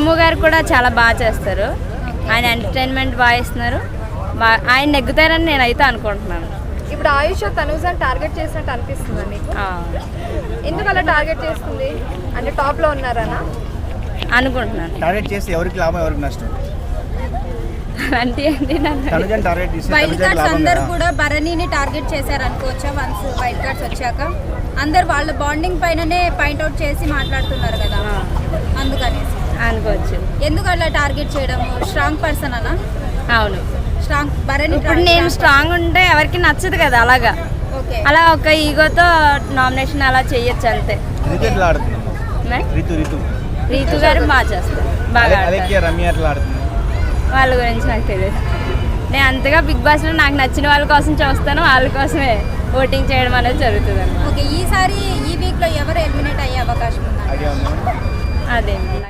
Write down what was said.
కిమ్ము గారు కూడా చాలా బాగా చేస్తారు. ఆయన ఎంటర్టైన్మెంట్ బాగా ఇస్తున్నారు. ఆయన నెగ్గుతారని నేనైతే అనుకుంటున్నాను. ఇప్పుడు ఆయుష్ తనుజాని టార్గెట్ చేసినట్టు అనిపిస్తుందా మీకు? ఎందుకు అలా టార్గెట్ చేస్తుంది? అంటే టాప్లో ఉన్నారనా అనుకుంటున్నాను. టార్గెట్ చేసి ఎవరికి లాభం ఎవరికి నష్టం? అంటే వైల్డ్ కార్డ్స్ అందరూ కూడా భరణిని టార్గెట్ చేశారు అనుకోవచ్చా? వన్స్ వైల్డ్ కార్డ్స్ వచ్చాక అందరు వాళ్ళ బాండింగ్ పైననే పాయింట్అవుట్ చేసి మాట్లాడుతున్నారు కదా, అందుకనేసి అనుకోవచ్చు. ఎందుకు అలా టార్గెట్ చేయడం? స్ట్రాంగ్ పర్సన్ అనా? అవును, స్ట్రాంగ్ భరణి. ఇప్పుడు నేను స్ట్రాంగ్ ఉంటే ఎవరికి నచ్చదు కదా, అలాగా ఓకే, అలా ఒక ఈగోతో నామినేషన్ అలా చేయొచ్చు అంతే. రీతు గారు బాగా చేస్తారు, బాగా వాళ్ళ గురించి నాకు తెలియదు. నేను అంతగా బిగ్ బాస్లో నాకు నచ్చిన వాళ్ళ కోసం చూస్తాను, వాళ్ళ కోసమే ఓటింగ్ చేయడం అనేది జరుగుతుంది అన్నమాట. ఓకే, ఈసారి ఈ వీక్లో ఎవరు ఎలిమినేట్ అయ్యే అవకాశం ఉందా? అదే